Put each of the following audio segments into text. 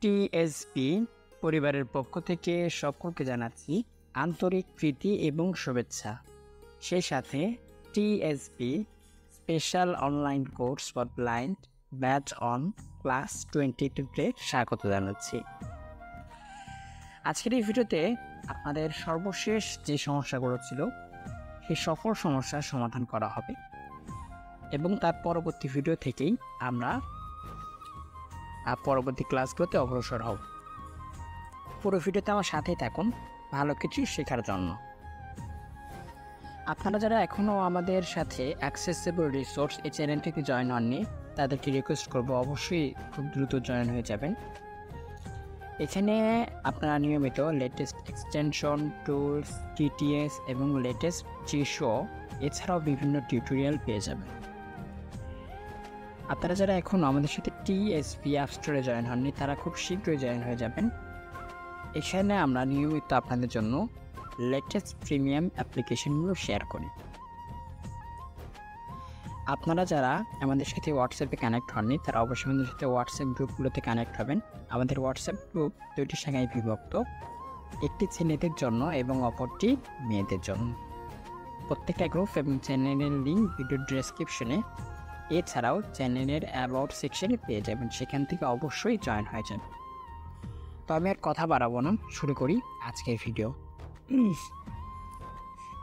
TSP পরিবারের পক্ষ থেকে সকলকে জানাচ্ছি আন্তরিক প্রীতি এবং শুভেচ্ছা। সেই সাথে TSP special online course for blind batch on class 22-তে স্বাগত জানাচ্ছি। আজকের এই ভিডিওতে আপনাদের সর্বশেষ যে সমস্যাগুলো ছিল সেই সকল সমস্যার সমাধান করা হবে এবং তার পরবর্তী ভিডিও থেকেই আমরা পরবর্তী ক্লাসগুলোতে অগ্রসর হব। পুরো ভিডিওতে আমার সাথেই থাকুন ভালো কিছু শেখার জন্য। আপনারা যারা এখনও আমাদের সাথে অ্যাক্সেসিবল রিসোর্স এই চ্যানেলটিতে জয়েন হননি তাদেরকে রিকোয়েস্ট করব অবশ্যই খুব দ্রুত জয়েন হয়ে যাবেন। এখানে আপনারা নিয়মিত লেটেস্ট এক্সটেনশন টুলস, টিটিএস এবং লেটেস্ট জিশো এছাড়াও বিভিন্ন টিউটোরিয়াল পেয়ে যাবেন। আপনারা যারা এখন আমাদের সাথে টিএসপি অ্যাপ স্টোরে জয়েন হননি তারা খুব শীঘ্রই জয়েন হয়ে যাবেন। এখানে আমরা নিয়মিত আপনাদের জন্য লেটেস্ট প্রিমিয়াম অ্যাপ্লিকেশনগুলো শেয়ার করি। আপনারা যারা আমাদের সাথে হোয়াটসঅ্যাপে কানেক্ট হননি তারা অবশ্যই আমাদের সাথে হোয়াটসঅ্যাপ গ্রুপগুলোতে কানেক্ট হবেন। আমাদের হোয়াটসঅ্যাপ গ্রুপ দুইটি শাখায় বিভক্ত, একটি ছেলেদের জন্য এবং অপরটি মেয়েদের জন্য। প্রত্যেকটা গ্রুপ এবং চ্যানেলের লিঙ্ক ভিডিও ডেসক্রিপশনে এছাড়াও চ্যানেলের অ্যাবাউট সেকশনে পেয়ে যাবেন, সেখান থেকে অবশ্যই জয়েন হয়ে যাবেন। তো আমি আর কথা বাড়াবো না, শুরু করি আজকের ভিডিও।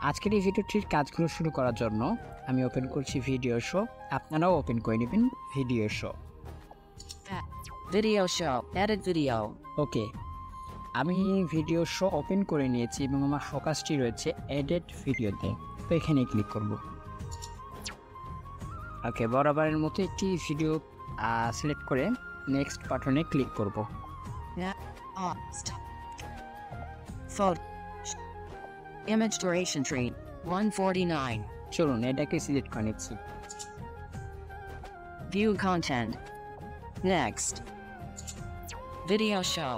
আজকের এই ভিডিওটির কাজগুলো শুরু করার জন্য আমি ওপেন করছি ভিডিও শো। আপনারাও ওপেন করে নেবেন video show. Video show. Edit video. ওকে, আমি ভিডিও শো ওপেন করে নিয়েছি এবং আমার ফোকাসটি রয়েছে এডিট ভিডিওতে। তো এখানে ক্লিক করব। ওকে, বরাবরের মতো একটি ভিডিও সিলেক্ট করে নেক্সট বাটনে ক্লিক করব। Stop. Photo. Image duration tree. 149. চলুন এটাকে সিলেক্ট করে নিচ্ছি। View content. Next. Video show.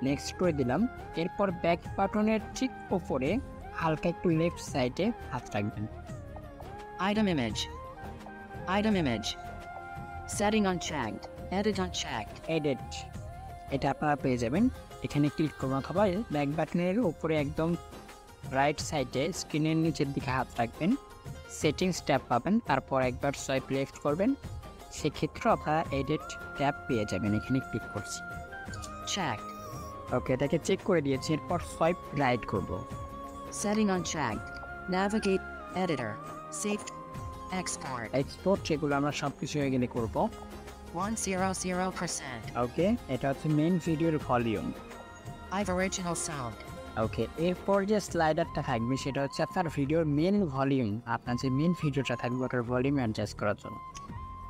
Next করে দিলাম। এরপর ব্যাক বাটনের ঠিক উপরে হালকা একটু লেফট সাইডে হাত রাখবেন। Item image. Item image. Setting unchecked. Edit unchecked. Edit, এটা আপনারা পেয়ে যাবেন। এখানে ক্লিক করুন অথবা ব্যাক বাটনের উপরে একদম রাইট সাইডে স্ক্রিনের নিচের দিকে হাত রাখবেন, সেটিংস ট্যাব পাবেন, তারপর একবার সোয়াইপ লেফট করবেন, সেক্ষেত্রে আপনারা এডিট ট্যাব পেয়ে যাবেন। এখানে ক্লিক করছি। Checked. ওকে, এটাকে চেক করে দিয়েছি। এরপর সোয়াইপ রাইট করব। Setting unchecked. Navigate. Editor. Save. Export. Export সেগুলো আমরা সব কিছু হয়ে গেলে করব। 100%. ওকে, এটা হচ্ছে মেইন ভিডিওর ভলিউম। I've original sound. ওকে, এরপর যে স্লাইডারটা থাকবে সেটা হচ্ছে আপনার ভিডিওর মেন ভলিউম। আপনার যে মেন ভিডিওটা থাকবে ওটার ভলিউম অ্যাডজাস্ট করার জন্য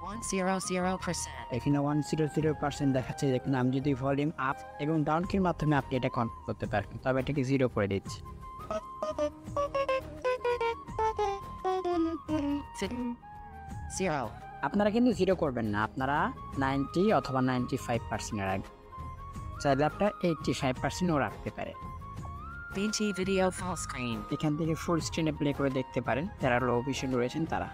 100%. এখানে 100% দেখাচ্ছে। দেখুন, আমি যদি ভলিউম আপ এবং ডাউন কির মাধ্যমে আপনি এটা কন্ট্রোল করতে পারবেন, তবে এটাকে 0 করে দিচ্ছি। Zero. আপনারা কিন্তু 0 করবেন না, আপনারা 90 অথবা 95% রাখবেন। চাইলে আপনারা 85%ও রাখতে পারেন। BT video full screen. এখান থেকে ফুল স্ক্রিনে প্লে করে দেখতে পারেন যারা লো ভিশন রয়েছেন তারা।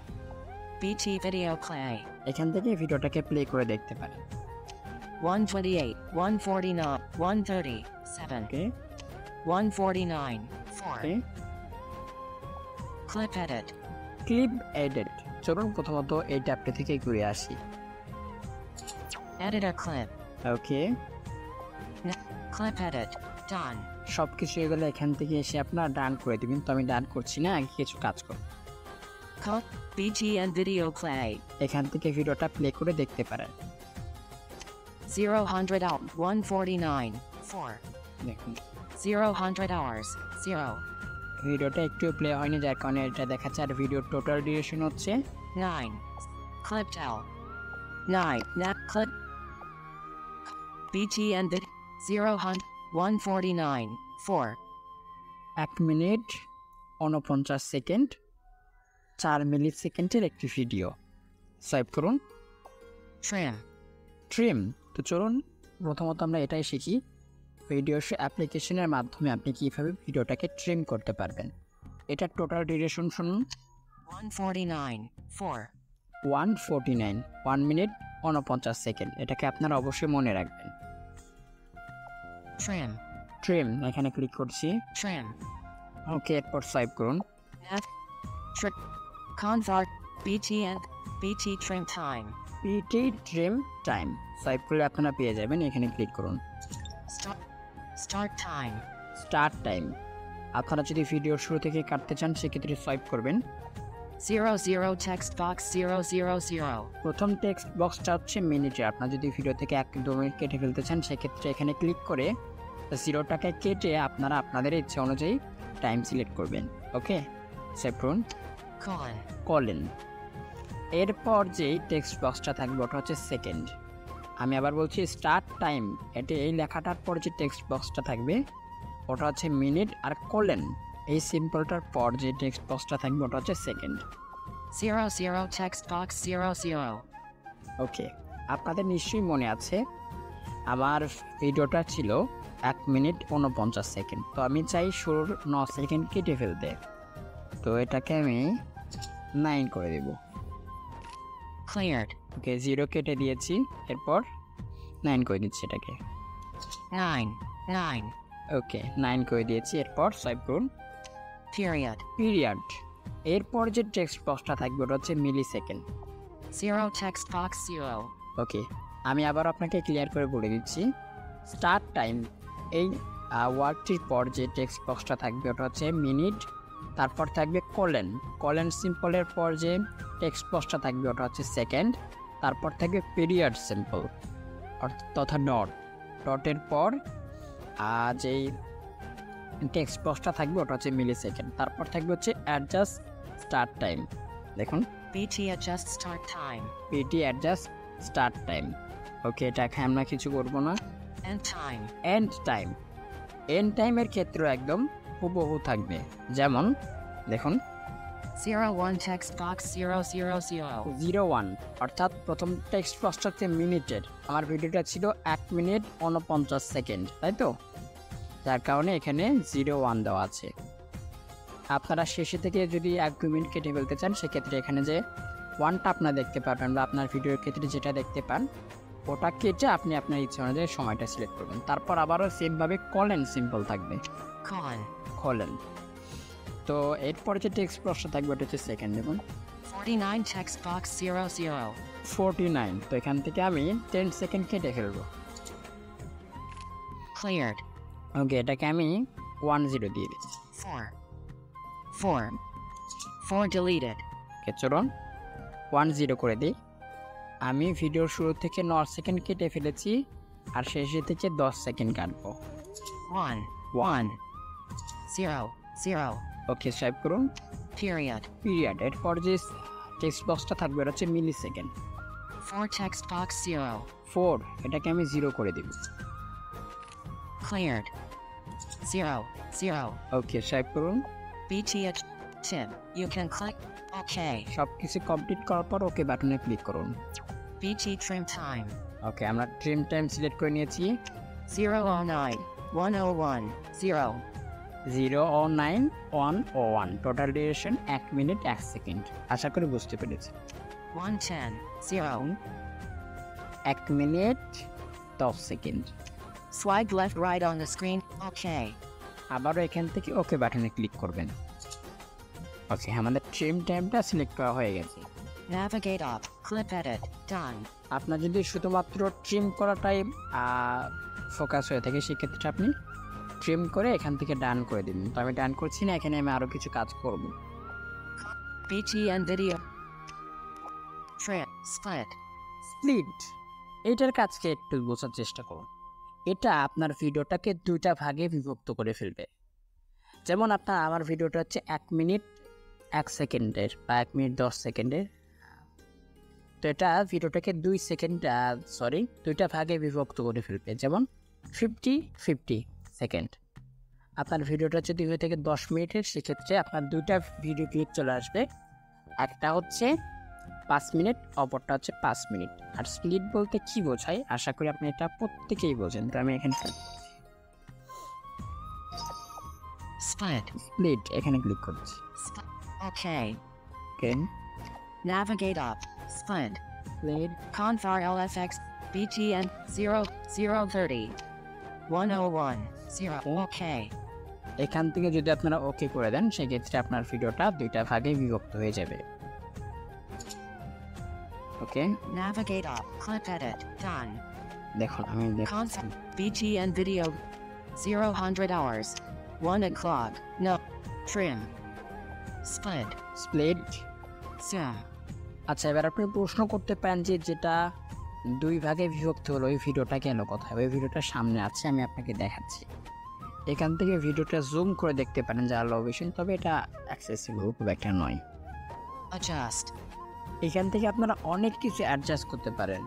BT video play. এখান থেকে ভিডিওটাকে প্লে করে দেখতে পারেন। 128, 149, 137, ওকে 149, 4. ওকে, Clip edit. Clip edit. চলুন প্রথমত এই ট্যাবটা থেকে ঘুরে আসি। Edit a clip. Okay, Clip edit. Done. সব কিছু এগুলো এখান থেকে এসে আপনার ডান করে দেবেন। তো আমি ডান করছি না, আগে কিছু কাজ করব। Cut. BTN video play. এখান থেকে ভিডিওটা প্লে করে দেখতে পারেন। 0 out. 149, 4. দেখুন 0 hours. 0. ভিডিওটা একটু প্লে হয়নি, যার কারণে এটা দেখাচ্ছে। আর ভিডিওর টোটাল ডিউরেশন হচ্ছে 9. Clip tell. 9. Net clip. BTN video. 149, 4. 1 minute 49 second 4 মিলি সেকেন্ডের একটি ভিডিও। সোয়াইপ করুন। Trim. ট্রিম। তো চলুন প্রথমত আমরা এটাই শিখি, ভিডিও অ্যাপ্লিকেশনের মাধ্যমে আপনি কীভাবে ভিডিওটাকে ট্রিম করতে পারবেন। এটার টোটাল ডিউরেশন শুনুন 149, 4. 149, 1 মিনিট 49 সেকেন্ড। এটাকে আপনারা অবশ্যই মনে রাখবেন। Trim. ট্রিম এখানে ক্লিক করছি। Trim. ওকে, এরপর সোয়াইপ করুন। F. Trick. Convert. BTN. BT trim time. PT trim time swipe করলে আপনারা পেয়ে যাবেন, এখানে ক্লিক করুন। Start. Start time. Start time, আপনারা যদি ভিডিওর শুরু থেকে কাটতে চান সেক্ষেত্রে সোয়াইপ করবেন। 00 text box 000. প্রথম টেক্সট বক্সটা হচ্ছে মিনিটে, আপনারা যদি ভিডিও থেকে 1-2 মিনিট কেটে ফেলতে চান সেক্ষেত্রে এখানে ক্লিক করে 0টাকে কেটে আপনারা আপনাদের ইচ্ছে অনুযায়ী টাইম সিলেক্ট করবেন। ওকে, সেভ করুন। Colon. কলেন, এরপর যেই টেক্সট বক্সটা থাকবে ওটা হচ্ছে সেকেন্ড। আমি আবার বলছি স্টার্ট টাইম, এটা এই লেখাটার পর যে টেক্সট বক্সটা থাকবে ওটা হচ্ছে মিনিট, আর কলেন এই সিম্পলটার পর যে টেক্সট বক্সটা থাকবে ওটা হচ্ছে সেকেন্ড। 00 text box 00. ওকে, আপনাদের নিশ্চয়ই মনে আছে আমার ভিডিওটা ছিল 1 মিনিট 49 সেকেন্ড, তো আমি চাই শুরুর 9 সেকেন্ড কেটে ফেলতে, তো এটাকে আমি 9 করে দেব। Cleared. ওকে, 0 কেটে দিয়েছি, এরপর 9 করে দিচ্ছি এটাকে। 9. 9. ওকে, 9 করে দিয়েছি, এরপর সোয়াইপ করুন। Period. পিরিয়ড, এরপর যে টেক্সট বক্সটা থাকবে ওটা হচ্ছে মিলি সেকেন্ড। 0 text box 0. ওকে, আমি আবার আপনাকে ক্লিয়ার করে বলে দিচ্ছি, স্টার্ট টাইম এই ওয়ার্ডটির পর যে টেক্সট বক্সটা থাকবে ওটা হচ্ছে মিনিট, তারপর থাকবে কলেন, কলেন সিম্পলের পর যে টেক্সট বক্সটা থাকবে ওটা হচ্ছে সেকেন্ড, তারপর থাকবে পিরিয়ড সিম্পল তথা ডট, ডটের পর যেই টেক্সট বক্সটা থাকবে ওটা হচ্ছে মিলি সেকেন্ড, তারপর থাকবে হচ্ছে অ্যাডজাস্ট স্টার্ট টাইম। দেখুন, BT adjust start time. PT adjust start time. Okay, এটাকে আমরা কিছু করবো না। End time. End time, end টাইমের ক্ষেত্রে একদম হুবহু থাকবে, যেমন দেখুন 01 text box 000. 01, অর্থাৎ প্রথম টেক্সট বক্সটা হচ্ছে মিনিটের, আমার ভিডিওটা ছিল 1 মিনিট 49 সেকেন্ড, তাই তো, যার কারণে এখানে 01 দেওয়া আছে। আপনারা শেষে থেকে যদি 1-2 মিনিট কেটে ফেলতে চান সেক্ষেত্রে এখানে যে 1টা আপনারা দেখতে পাবেন বা আপনার ভিডিওর ক্ষেত্রে যেটা দেখতে পান ওটা কেটে আপনি আপনার ইচ্ছা অনুযায়ী সময়টা সিলেক্ট করবেন, তারপর আবারও সেমভাবে কলেন সিম্পল থাকবে, Colon. কলেন। তো এরপর যে টেক্সট বক্সটা থাকবে ওটা হচ্ছে সেকেন্ড। দেখুন 49 text box 00. 49, তো এখান থেকে আমি 10 সেকেন্ড কেটে ফেলবো। Cleared. ওকে, এটাকে আমি 10 দিয়ে দিচ্ছি। 4. 4. 4 deleted. ওকে, চলুন 10 করে দিই। আমি ভিডিওর শুরু থেকে 9 সেকেন্ড কেটে ফেলেছি আর শেষে থেকে 10 সেকেন্ড কাটবো। 1. 1. 0. 0. ওকে, সোয়াইপ করুন। Period. পিরিয়ড, এরপর যে টেক্সট বক্সটা থাকবে ওটা হচ্ছে মিলি সেকেন্ড। 4 text box 0. 4, এটাকে আমি 0 করে দিব। Cleared. 0. 0. ওকে, সোয়াইপ করুন। BT at Tim. You can click OK. সব কিছু কমপ্লিট করার পর ওকে বাটনে ক্লিক করুন। BT trim time. ওকে, আমরা ট্রিম টাইম সিলেক্ট করে নিয়েছি। 009. 101. 0. 009 101, টোটাল ডিউরেশন 1 মিনিট 1 সেকেন্ড। আশা করি বুঝতে পেরেছি। 110. 0. 1 minute 10 second. Swipe left right on the screen. OK. আবারও এখান থেকে ওকে বাটনে ক্লিক করবেন। ওকে, আমাদের ট্রিম টাইমটা সিলেক্ট করা হয়ে গেছে। Navigate up. Clip edit. Done. আপনার যদি শুধুমাত্র ট্রিম করাটাই ফোকাস হয়ে থাকে সেক্ষেত্রে আপনি ট্রিম করে এখান থেকে ডান করে দিন, তো আমি ডান করছি না, এখানে আমি আরও কিছু কাজ করব। BTN video. Trim. Split. Split, এইটার কাজকে একটু বোঝার চেষ্টা করুন। এটা আপনার ভিডিওটাকে 2টা ভাগে বিভক্ত করে ফেলবে। যেমন আপনার আমার ভিডিওটা হচ্ছে 1 মিনিট 1 সেকেন্ডের বা 1 মিনিট 10 সেকেন্ডের, তো এটা ভিডিওটাকে 2টা ভাগে বিভক্ত করে ফেলবে। যেমন 50-50 সেকেন্ড। আপনার ভিডিওটা যদি হয়ে থাকে 10 মিনিটের সেক্ষেত্রে আপনার 2টা ভিডিও ক্লিপ চলে আসবে, একটা হচ্ছে 5 মিনিট, অপরটা হচ্ছে 5 মিনিট। আর স্প্লিট বলতে কি বোঝায় আশা করি আপনি এটা প্রত্যেকেই বোঝেন, তো আমি এখানে Split. স্প্লিট এখানে ক্লিক করছি। OK. ওকে, Navigate up. Split. Split Confar LFX. BTN 0. 030. 101 0 okay. এখান থেকে যদি আপনারা ওকে করে দেন সেক্ষেত্রে আপনার ভিডিওটা দুইটা ভাগে বিভক্ত হয়ে যাবে। ওকে, Navigate up. Clip edit. Done. দেখুন আমি Concept. BTN video. 0 hours. 1 o'clock. No. Trim. Split. Split. Sim. আচ্ছা, এবার আপনি প্রশ্ন করতে পারেন যে যেটা দুই ভাগে বিভক্ত হলো ওই ভিডিওটা গেল কোথায়? ওই ভিডিওটা সামনে আছে, আমি আপনাকে দেখাচ্ছি। এখান থেকে ভিডিওটা জুম করে দেখতে পারেন যা লোকেশন, তবে এটা অ্যাক্সেসিবল খুব একটা নয়। Adjust. এখান থেকে আপনারা অনেক কিছু অ্যাডজাস্ট করতে পারেন,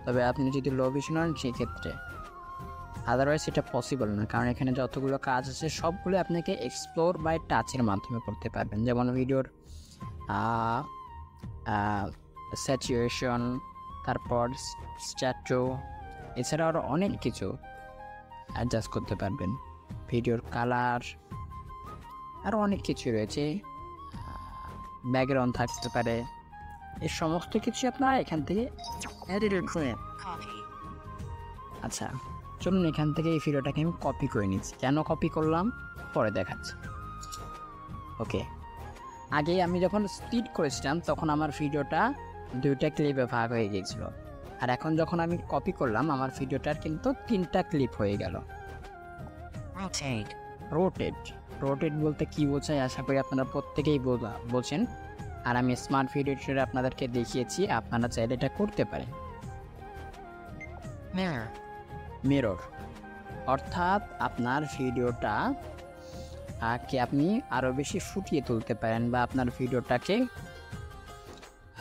তবে আপনি যদি লোকেশন হন সেক্ষেত্রে, আদারওয়াইজ এটা পসিবল না, কারণ এখানে যতগুলো কাজ আছে সবগুলো আপনাকে এক্সপ্লোর বাই টাচের মাধ্যমে করতে পারবেন। যেমন ভিডিওর স্যাচুয়েশন, তারপর স্ট্যাচু, এছাড়া আরও অনেক কিছু অ্যাডজাস্ট করতে পারবেন। ভিডিওর কালার, আরও অনেক কিছু রয়েছে, ব্যাকগ্রাউন্ড থাকতে পারে, এই সমস্ত কিছু আপনারা এখান থেকে Editor clip. Copy. আচ্ছা চলুন এখান থেকে এই ভিডিওটাকে আমি কপি করে নিচ্ছি। কেন কপি করলাম পরে দেখাচ্ছি। ওকে, আগে আমি যখন স্পিড করেছিলাম তখন আমার ভিডিওটা দুইটা ক্লিপে ভাগ হয়ে গিয়েছিল, আর এখন যখন আমি কপি করলাম আমার ভিডিওটার কিন্তু তিনটা ক্লিপ হয়ে গেল। Rotate. রোটেট বলতে কি বোঝায় আশা করি আপনারা প্রত্যেকেই বোঝেন, আর আমি স্মার্ট ভিডিও এডিটরে আপনাদেরকে দেখিয়েছি, আপনারা চাইলে এটা করতে পারেন। Mirror. মিরর অর্থাৎ আপনার ভিডিওটা কে আপনি আরও বেশি ফুটিয়ে তুলতে পারেন, বা আপনার ভিডিওটাকে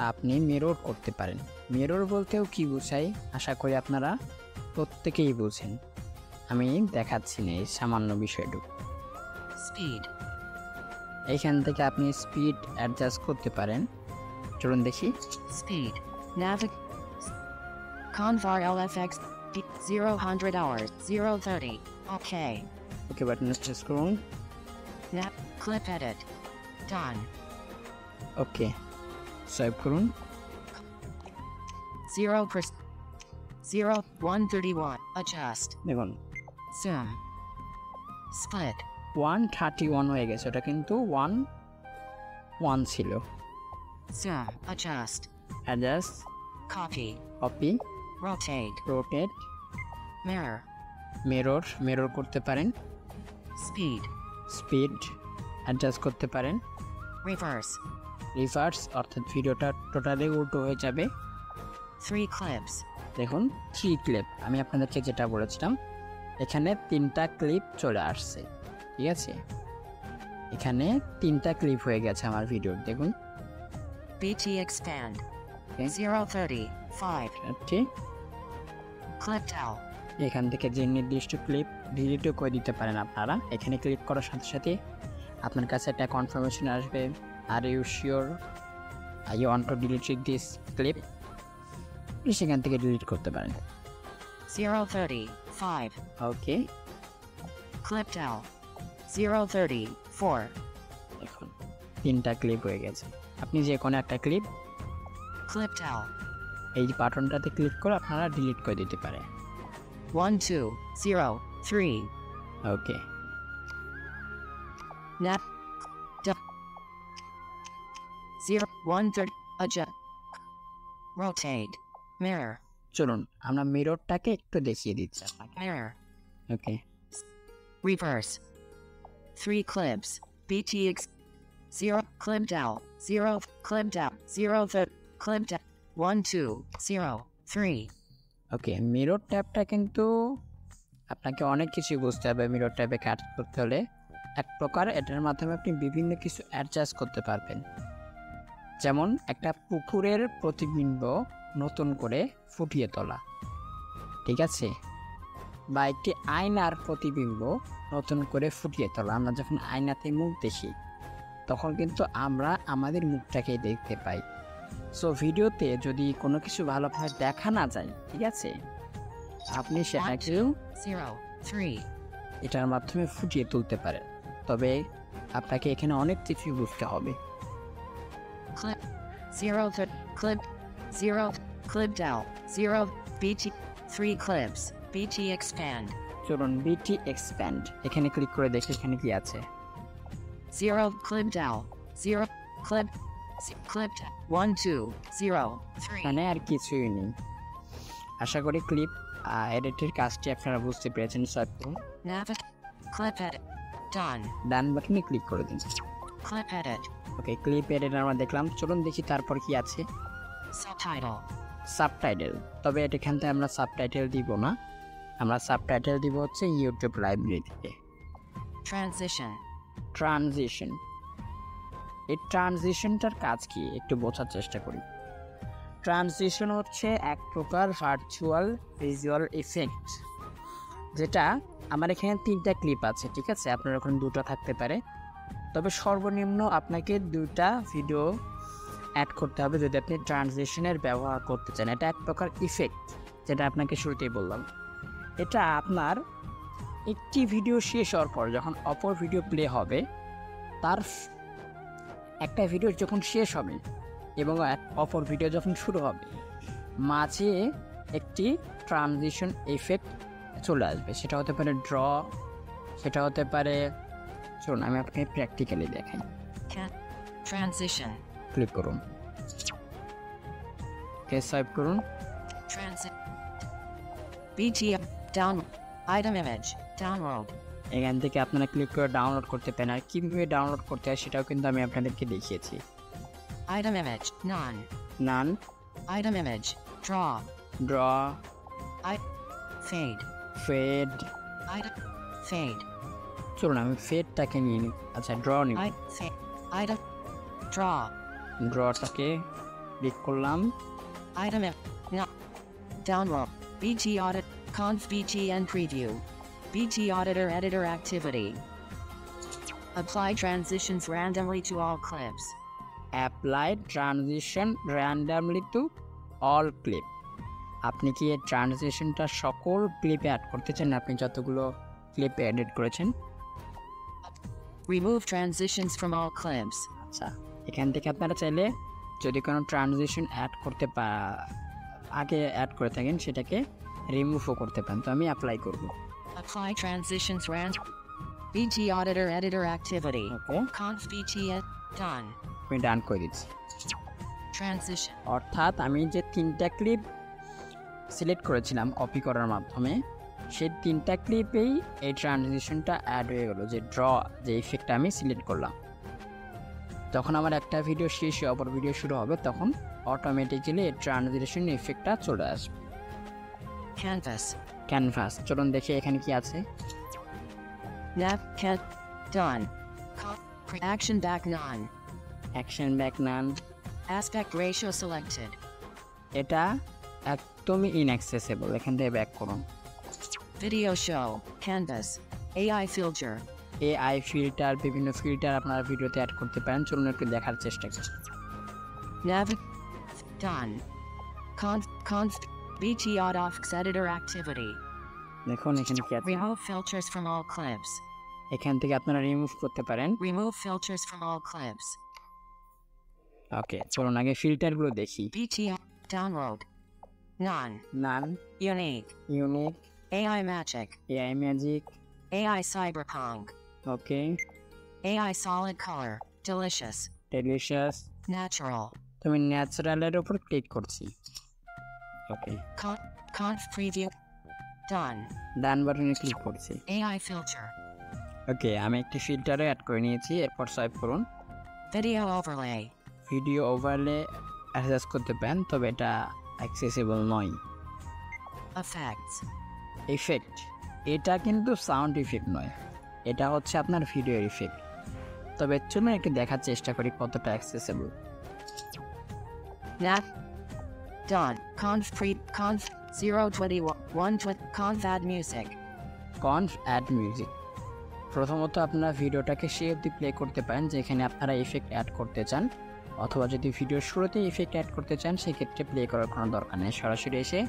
আপনি মিরর করতে পারেন। মিরর বলতেও কি বোঝায় আশা করি আপনারা প্রত্যেকেই বোঝেন, আমি দেখাচ্ছি না এই সামান্য বিষয়টুকু। Speed. এইখান থেকে আপনি স্পিড অ্যাডজাস্ট করতে পারেন। চলুন দেখি। Speed. Convar LFX. 0 hours. 0:30. Okay. Okay button press করুন। Clip edit. Done. ওকে, সেভ করুন। 0%. 131. Adjust. দেখুন Zoom. Split. 131 হয়ে গেছে, ওটা কিন্তু 1 ছিল। Zoom. Adjust. Adjust, Copy. Copy, Rotate. Rotate, Mirror. Mirror করতে পারেন। Speed. স্পিড অ্যাডজাস্ট করতে পারেন। Reverse. রিভার্স অর্থাৎ ভিডিওটা টোটালি উল্টো হয়ে যাবে। 3 clips. দেখুন 3 ক্লিপ, আমি আপনাদেরকে যেটা বলেছিলাম এখানে 3টা ক্লিপ চলে আসছে, ঠিক আছে? এখানে 3টা ক্লিপ হয়ে গেছে আমার ভিডিওর, দেখুন। BT expand. Okay. 0:30. 5. ঠিক Clipped out. এখান থেকে যে নির্দিষ্ট ক্লিপ ডিলিটও করে দিতে পারেন আপনারা। এখানে ক্লিক করার সাথে সাথে আপনার কাছে একটা কনফার্মেশন আসবে, are you sure I want to delete this clip, সেখান থেকে ডিলিট করতে পারেন। 0:30. 5. ওকে, Clipped out. 0:30. 4. দেখুন 3টা ক্লিপ হয়ে গেছে। আপনি যে কোনো একটা ক্লিপ Clipped out. এই বাটনটাতে ক্লিক করে আপনারা ডিলিট করে দিতে পারেন। 1 2 0 3. ওকে, Net. 0 1 adjust. Rotate. Mirror. চলুন আমরা মিররটাকে একটু দেখিয়ে দিচ্ছি আপনাকে। Mirror. ওকে, Reverse. 3 clips. BTX. 0 clipped out. 0 clipped out. 0 clipped out. 1 2 0 3. ওকে, মিরর ট্যাবটা কিন্তু আপনাকে অনেক কিছু বুঝতে হবে। মিরর ট্যাবে কাজ করতে হলে এক প্রকার এটার মাধ্যমে আপনি বিভিন্ন কিছু অ্যাডজাস্ট করতে পারবেন, যেমন একটা পুকুরের প্রতিবিম্ব নতুন করে ফুটিয়ে তোলা, ঠিক আছে? বা একটি আয়নার প্রতিবিম্ব নতুন করে ফুটিয়ে তোলা। আমরা যখন আয়নাতে মুখ দেখি তখন কিন্তু আমরা আমাদের মুখটাকেই দেখতে পাই। সো ভিডিওতে যদি কোনো কিছু ভালোভাবে দেখা না যায়, ঠিক আছে, আপনি সেটাকেও 0 3. এটার মাধ্যমে ফুটিয়ে তুলতে পারেন। তবে আপনাকে এখানে অনেক কিছুই বুঝতে হবে। Clip. 0 clip. 0 clipped out. 0 BT. 3 clips. BT expand. চলুন বিটি এক্সপ্যান্ড এখানে ক্লিক করে দেখি এখানে কি আছে। 0 clipped out 0 clip clipped 1 2 0 3 এখানে আর কিছুই নেই। আশা করি ক্লিপ এডিটের কাজটি আপনারা বুঝতে পেরেছেন। সব navigate clip edit done ডান বাটনে ক্লিক করে দিন। clip edit ওকে, ক্লিপ এডিট আমরা দেখলাম। চলুন দেখি তারপর কি আছে। subtitle সাবটাইটেল, তবে এখান থেকে আমরা সাবটাইটেল দিব না, আমরা সাবটাইটেল দিব হচ্ছে ইউটিউব লাইব্রেরি থেকে। transition ট্রানজিশন, এই ট্রানজিশনটার কাজ কি একটু বোঝার চেষ্টা করি। ট্রানজিশন হচ্ছে এক প্রকার ভার্চুয়াল ভিজুয়াল ইফেক্ট, যেটা আমার এখানে 3টা ক্লিপ আছে, ঠিক আছে, আপনার ওখানে 2টা থাকতে পারে, তবে সর্বনিম্ন আপনাকে 2টা ভিডিও অ্যাড করতে হবে যদি আপনি ট্রানজিশনের ব্যবহার করতে চান। এটা এক প্রকার ইফেক্ট, যেটা আপনাকে শুরুতেই বললাম। এটা আপনার একটি ভিডিও শেষ হওয়ার পর যখন অপর ভিডিও প্লে হবে, তার একটা ভিডিও যখন শেষ হবে এবং অপর ভিডিও যখন শুরু হবে, মাঝে একটি ট্রানজিশন ইফেক্ট চলে আসবে। সেটা হতে পারে ড্র, সেটা হতে পারে, চলুন আমি আপনাকে প্র্যাকটিক্যালি দেখাই। transition ক্লিক করুন, সোয়াইপ করুন, transit BT down item image download এখান থেকে আপনারা ক্লিক করে ডাউনলোড করতে পারেন। আর কীভাবে ডাউনলোড করতে হয় সেটাও কিন্তু আমি আপনাদেরকে দেখিয়েছি। item image none none, item image draw draw, fade fade, item fade চলুন আমি ফেডটাকে নিয়ে নিই। আচ্ছা, ড্র নিই, fade item draw ড্রটাকে ক্লিক করলাম। item no download BT audit conf BTN preview BT auditor editor activity apply transitions randomly to all clips apply transition randomly to all clip. আপনি কি এই ট্রানজিশনটা সকল ক্লিপে অ্যাড করতে চান? আপনি যতগুলো ক্লিপে এডিট করেছেন। remove transitions from all clips আচ্ছা, এখান থেকে আপনারা চাইলে যদি কোনো ট্রানজিশন অ্যাড করতে আগে অ্যাড করে থাকেন সেটাকে রিমুভও করতে পারেন। তো আমি অ্যাপ্লাই করব। apply transitions BT auditor editor activity ওকে, conf BTN done আমি ডান করে দিচ্ছি। transition অর্থাৎ আমি যে 3টা ক্লিপ সিলেক্ট করেছিলাম কপি করার মাধ্যমে, সেই 3টা ক্লিপেই এই ট্রানজিশনটা অ্যাড হয়ে গেল। যে ড্র যে ইফেক্টটা আমি সিলেক্ট করলাম, যখন আমার একটা ভিডিও শেষ হয়ে অপর ভিডিও শুরু হবে তখন অটোমেটিক্যালি এই ট্রানজিশন ইফেক্টটা চলে আসবে। canvas ক্যানভাস, চলুন দেখি এখানে কি আছে। nav cat done action back none action back none, aspect ratio selected এটা একদমই ইনঅ্যাক্সেসেবল, এখান থেকে ব্যাক করুন। video show canvas AI filter AI filter, বিভিন্ন ফিল্টার আপনারা ভিডিওতে অ্যাড করতে পারেন। চলুন একটু দেখার চেষ্টা করি। nav done conf BT audox editor activity দেখুন এখানে কি আছে। remove filters from all clips এখান থেকে আপনারা রিমুভ করতে পারেন। remove filters from all clips ওকে, চলুন আগে ফিল্টারগুলো দেখি। BT download none নান, unique unique, AI magic AI magic, AI cyberpunk ওকে, AI solid color delicious delicious. natural তুমি ন্যাচারালের উপর ক্লিক করছি। ওকে, conf preview done ডান বাটনে ক্লিক করছি। AI filter ওকে, আমি একটি ফিল্টারে অ্যাড করে নিয়েছি। এরপর সোয়াইপ করুন। video overlay video overlay adjust করতে পারেন, তবে এটা অ্যাক্সেসিবল নয়। effects ইফেক্ট, এটা কিন্তু সাউন্ড ইফেক্ট নয়, এটা হচ্ছে আপনার ভিডিও ইফেক্ট। তবে চলুন একটু দেখার চেষ্টা করি কতটা accessible. nat done conf 021 conf add music কনফ add music, প্রথমত আপনারা ভিডিওটাকে সে অবধি প্লে করতে পারেন যেখানে আপনারা ইফেক্ট অ্যাড করতে চান, অথবা যদি ভিডিওর শুরুতে ইফেক্ট অ্যাড করতে চান সেক্ষেত্রে প্লে করার কোনো দরকার নেই। সরাসরি এসে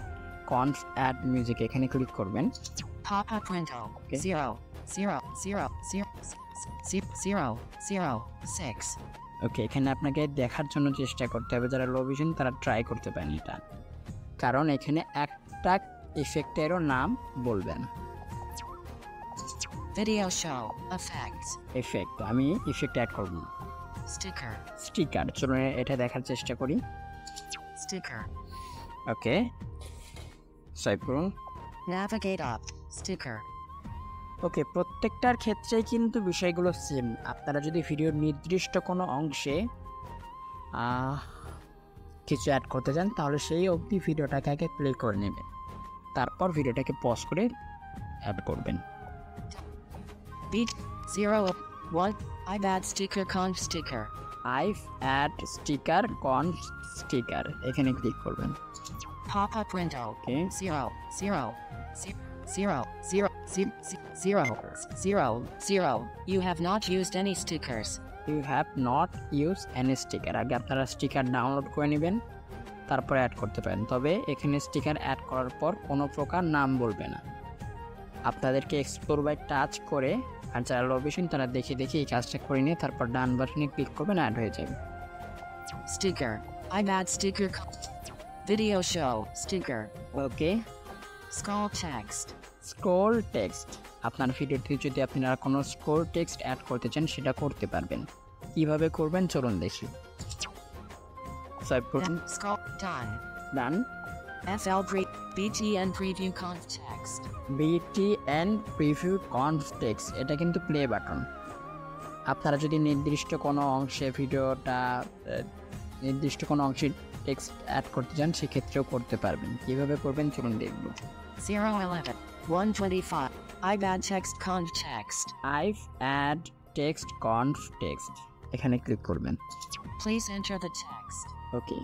কনফ অ্যাড মিউজিক এখানে ক্লিক করবেন। pop up window Okay. 0 0 0 0 0 0 6 ওকে, এখানে আপনাকে দেখার জন্য চেষ্টা করতে হবে। যারা লো ভিশন তারা ট্রাই করতে পারেন এটা, কারণ এখানে একটা ইফেক্টেরও নাম বলবেন। Video show. Effects. এফেক্ট, আমি ইফেক্ট অ্যাড করব। Sticker. স্টিকার, চলুন এটা দেখার চেষ্টা করি। Sticker. ওকে, সোয়াইপ করুন। Navigate up. Sticker. ওকে, প্রত্যেকটার ক্ষেত্রেই কিন্তু বিষয়গুলো সেম। আপনারা যদি ভিডিওর নির্দিষ্ট কোনো অংশে কিছু অ্যাড করতে চান তাহলে সেই অবধি ভিডিওটাকে আগে প্লে করে নেবেন, তারপর ভিডিওটাকে পজ করে অ্যাড করবেন। Beat 0 1. I've add sticker conf sticker. I've add sticker con sticker, এখানে ক্লিক করবেন। Pop up window. Okay, 0 0 0 0 0 0 0. You have not used any stickers. You have not use any sticker. আগে আপনারা স্টিকার ডাউনলোড করে নেবেন, তারপরে add করতে পারেন। তবে এখানে স্টিকার অ্যাড করার পর কোনো প্রকার নাম বলবে না, আপনাদেরকে এক্সপ্লোর বাই টাচ করে, আর যারা লবেছেন তারা দেখে দেখে এই কাজটা করে নিয়ে তারপর ডান বাটনে ক্লিক করবেন, অ্যাড হয়ে যাবে। Sticker. I've add sticker. Video show. Sticker. ওকে, Scroll text. স্ক্রোল টেক্সট, আপনার ভিডিওতে যদি আপনারা কোনো স্ক্রোল টেক্সট অ্যাড করতে চান সেটা করতে পারবেন। কিভাবে করবেন চলুন দেখি। সোয়াইপ করুন, Scroll done. Done. FL BTN preview conf text. BTN preview conf text, এটা কিন্তু প্লে বাটন। আপনারা যদি নির্দিষ্ট কোনো অংশে নির্দিষ্ট কোনো অংশে টেক্সট অ্যাড করতে চান সেক্ষেত্রেও করতে পারবেন। কীভাবে করবেন চলুন দেখব। 011 125. I've add text conf text. IV add text conf text, এখানে ক্লিক করবেন। Please enter the text. Okay,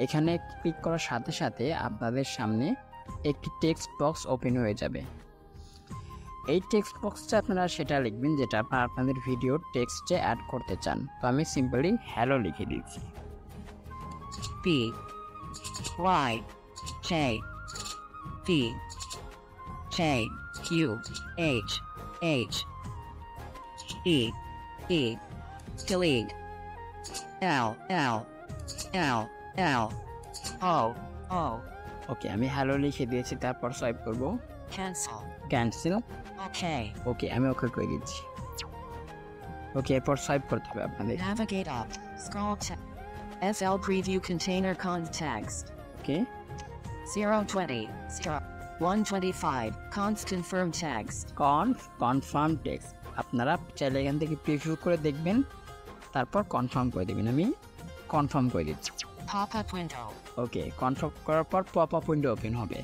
এখানে ক্লিক করার সাথে সাথে আপনাদের সামনে একটি টেক্সট বক্স ওপেন হয়ে যাবে। এই টেক্সট বক্সটা আপনারা সেটা লিখবেন যেটা আপনাদের ভিডিওর টেক্সটে অ্যাড করতে চান। তো আমি সিম্পলি হ্যালো লিখে দিচ্ছি। B Y K B K Q H H E E delete L L L L O O ওকে, আমি হ্যালো লিখে দিয়েছি, তারপর সোয়াইপ করব, cancel. ক্যান্সেল। Okay. ওকে, আমি ওকে করে দিচ্ছি। ওকে, এরপর সোয়াইপ করতে হবে আপনাদের। Navigate up. Scroll to FL preview container conf text. Okay, 020 0 125 const confirm text. Confirm text, আপনারা চাইলে এখান থেকে প্রিভিউ করে দেখবেন, তারপর কনফার্ম করে দেবেন। আমি কনফার্ম করে দিচ্ছি। Pop up window. ওকে, কনফার্ম করার পর পপ আপ উইন্ডো ওপেন হবে।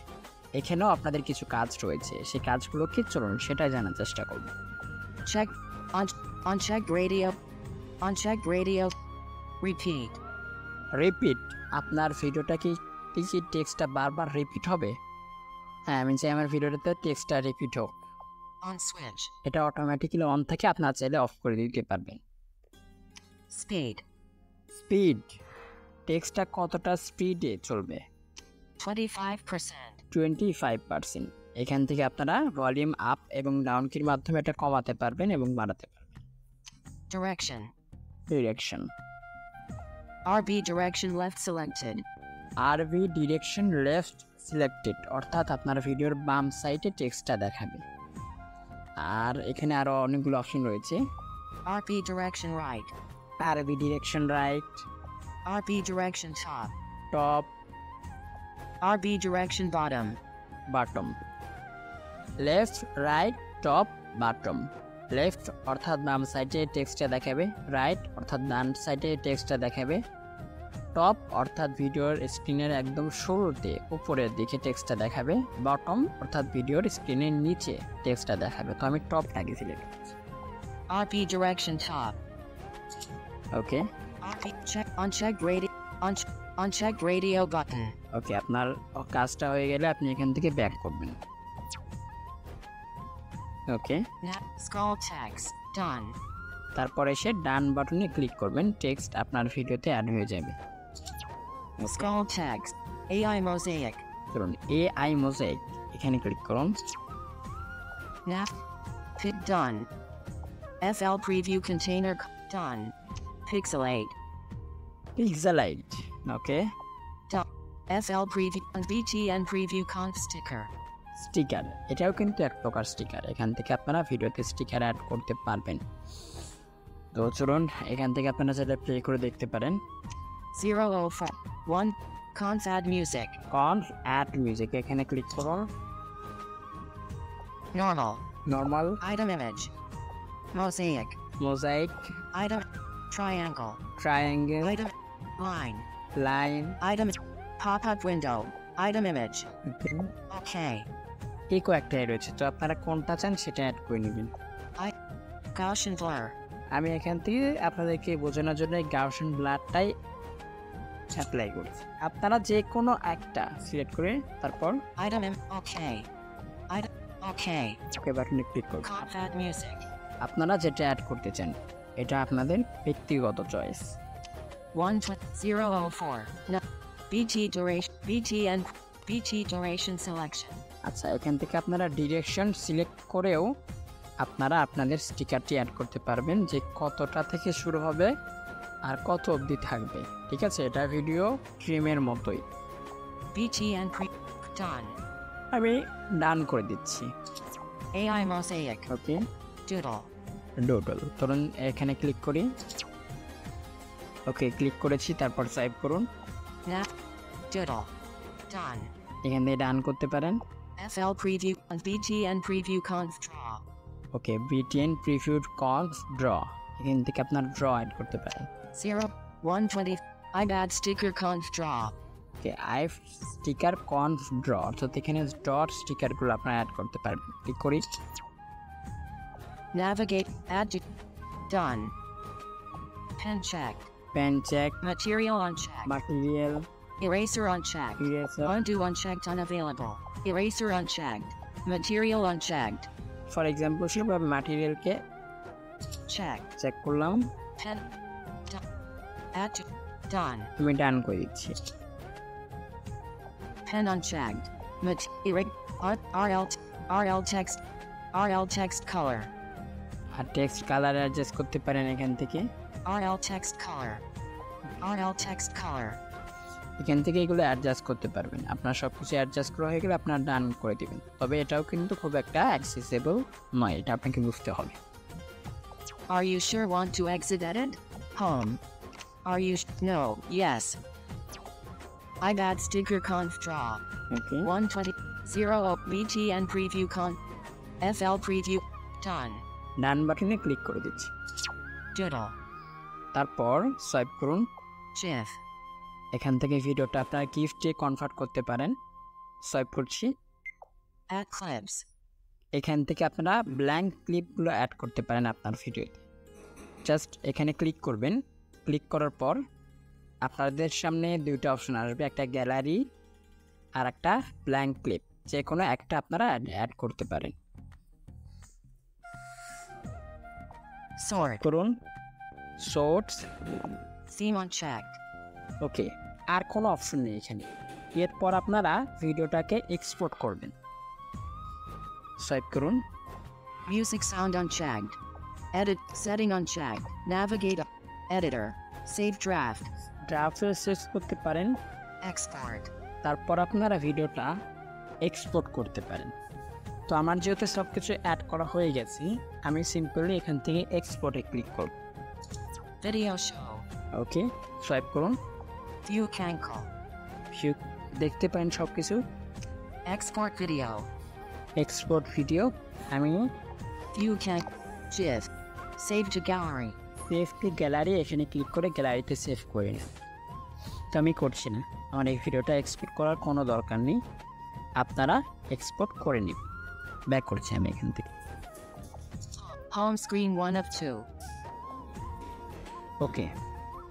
এখানেও আপনাদের কিছু কাজ রয়েছে, সেই কাজগুলোকে চলুন সেটা জানার চেষ্টা করব। Check uncheck radio. Uncheck radio. Repeat. Repeat, আপনার ভিডিওটা কি টেক্সটটা বারবার রিপিট হবে? হ্যাঁ, আমি চাই আমার ভিডিওটাতে টেক্সটটা রিপিট হোক। On switch. এটা অটোমেটিক্যালি অন থাকে, আপনার চাইলে অফ করে দিতে পারবেন। Speed. স্পিড, টেক্সটটা কতটা স্পিডে চলবে? 25%. 25%। এখান থেকে আপনারা ভলিউম আপ এবং ডাউন কির মাধ্যমে এটা কমাতে পারবেন এবং বাড়াতে পারবেন। Direction. Direction, RB direction left selected. আরবি ডিরেকশন লেফট সিলেক্টেড, অর্থাৎ আপনার ভিডিওর বাম সাইডে টেক্সটটা দেখাবে। আর এখানে আরও অনেকগুলো অপশন রয়েছে। RB direction right. আরবি direction right, RB direction top. Top, RB direction bottom. বাটম, left right top বাটম। Left অর্থাৎ বাম সাইডে টেক্সটটা দেখাবে, রাইট অর্থাৎ ডান সাইডে টেক্সটটা দেখাবে, টপ অর্থাৎ ভিডিওর স্ক্রিনের একদম শুরুতে উপরের দিকে টেক্সটটা দেখাবে, বটম অর্থাৎ ভিডিওর স্ক্রিনের নিচে টেক্সটটা দেখাবে। তো আমি টপটাকে সিলেক্ট করছি। RB direction top. ওকে, RB uncheck radio button. ওকে, আপনার কাজটা হয়ে গেলে আপনি এখান থেকে ব্যাক করবেন। ওকে, Scroll text. Done. তারপর এসে ডান বাটনে ক্লিক করবেন, টেক্সট আপনার ভিডিওতে অ্যাড হয়ে যাবে। Scroll text. AI mosaic. ধরুন AI মোজাইক, এখানে ক্লিক করুন। Pick done. FL preview container done. Pixelate. Pixelate, okay, Done. FL preview and BTN preview conf sticker. Sticker, এটাও কিন্তু এক প্রকার স্টিকার। এখান থেকে আপনারা ভিডিওতে স্টিকার অ্যাড করতে পারবেন। তো চলুন এখান থেকে আপনারা যেটা প্লে করে দেখতে পারেন। 001 Cons add music. কনফ add music, এখানে ক্লিক করুন। Normal. Normal, Item image. Mosaic. Mosaic, Item. Triangle. Triangle, Item. Line. Line, Item. Pop-up window. Item image. Okay. এই কয়েকটাই রয়েছে। তো আপনারা কোনটা চান সেটা অ্যাড করে নেবেন। Gaussian blur. আমি এখান থেকে আপনাদেরকে বোঝানোর জন্য গাউসিয়ান ব্লারটাই অ্যাপ্লাই করছি। আপনারা যে কোনো একটা সিলেক্ট করে তারপর Item okay. Item okay. ওকে বাটনে ক্লিক করুন। Cons add music. আপনারা যেটা অ্যাড করতে চান এটা আপনাদের ব্যক্তিগত choice. 12004. No. BT duration. BT duration selection. আচ্ছা, এখান থেকে আপনারা ডিরেকশন সিলেক্ট করেও আপনারা আপনাদের স্টিকারটি অ্যাড করতে পারবেন, যে কতটা থেকে শুরু হবে আর কত অবধি থাকবে। ঠিক আছে, এটা ভিডিও ট্রিমের মতোই। BTN pre done. আমি ডান করে দিচ্ছি। AI mosaic. ওকে, Doodle. ডুডল ধরুন, এখানে ক্লিক করি। ওকে, ক্লিক করেছি, তারপর সেভ করুন। Nav. Doodle. Done. এখান থেকে ডান করতে পারেন। FL preview and BTN preview cons draw. Okay, BTN প্রিভিউড cons draw, এখান থেকে আপনার ড্র অ্যাড করতে পারেন। 120. iBad sticker cons draw. Okay, I sticker cons draw, অর্থাৎ এখানে ডট স্টিকারগুলো আপনারা অ্যাড করতে পারবেন। ক্লিক করি। Navigate. Add to. Done. Pen check. Pen check, Material unchecked. Material, Eraser unchecked. Eraser. Undo unchecked unavailable. Eraser unchecked. Material unchecked. For example সেভাবে ম্যাটেরিয়ালকে Check. Check করলাম, Pen. Done. Add to. Done. আমি ডান করে দিচ্ছি। Pen unchecked. RL text. RL text color. আর text colour adjust করতে পারেন এখান থেকে। RL text color. RL text color. এখান থেকে এগুলো অ্যাডজাস্ট করতে পারবেন। আপনার সব কিছু অ্যাডজাস্ট করা হয়ে গেলে আপনার ডান করে দিবেন। তবে এটাও কিন্তু খুব একটা অ্যাক্সেসেবল নয়, এটা আপনাকে বুঝতে হবে। Are you sure want to exit edit? Home. Are you no, yes. iBad sticker cons draw. Okay, 120 BTN preview con. FL preview. Done. ডান বাটনে ক্লিক করে দিচ্ছি। Doodle. তারপর সোয়াইপ করুন। GIF. এখান থেকে ভিডিওটা আপনার গিফটে কনভার্ট করতে পারেন। সোয়াইপ করছি। Add clips. এখান থেকে আপনারা ব্ল্যাঙ্ক ক্লিপগুলো অ্যাড করতে পারেন আপনার ভিডিওতে। জাস্ট এখানে ক্লিক করবেন। ক্লিক করার পর আপনাদের সামনে দুইটা অপশন আসবে, একটা গ্যালারি আর একটা ব্ল্যাঙ্ক ক্লিপ। যে কোনো একটা আপনারা অ্যাড করতে পারেন। Sort. করুন, শর্টস। Theme unchecked. ওকে, আর কোনো অপশন নেই এখানে। এরপর আপনারা ভিডিওটাকে এক্সপোর্ট করবেন। সোয়াইপ করুন। Music sound unchecked. Edit setting unchecked. Navigate. Editor. Save draft. ড্রাফটে সেভ করতে পারেন। Export. তারপর আপনারা ভিডিওটা এক্সপোর্ট করতে পারেন। তো আমার যেহেতু সব কিছু অ্যাড করা হয়ে গেছে, আমি সিম্পলি এখান থেকে এক্সপোর্টে ক্লিক করব। Video show. ওকে, সোয়াইপ করুন। View cancel. ভিউ দেখতে পারেন সব কিছু। Export video. এক্সপোর্ট ভিডিও, আমি View can. GIF. Save to gallery. Save two gallery, এখানে ক্লিক করে গ্যালারিতে সেভ করে নিন। তো আমি করছি না, আমার এই ভিডিওটা এক্সপোর্ট করার কোনো দরকার নেই, আপনারা এক্সপোর্ট করে নিন। ব্যাক করছি আমি এখান থেকে। Home screen 1 of 2. ওকে,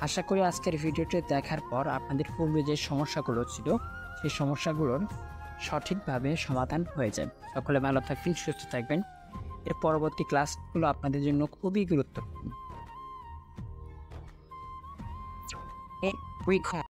আশা করি আজকের ভিডিওটি দেখার পর আপনাদের পূর্বে যে সমস্যাগুলো ছিল সেই সমস্যাগুলোর সঠিকভাবে সমাধান হয়ে যাবে। সকলে ভালো থাকবেন, সুস্থ থাকবেন। এর পরবর্তী ক্লাসগুলো আপনাদের জন্য খুবই গুরুত্বপূর্ণ। Record.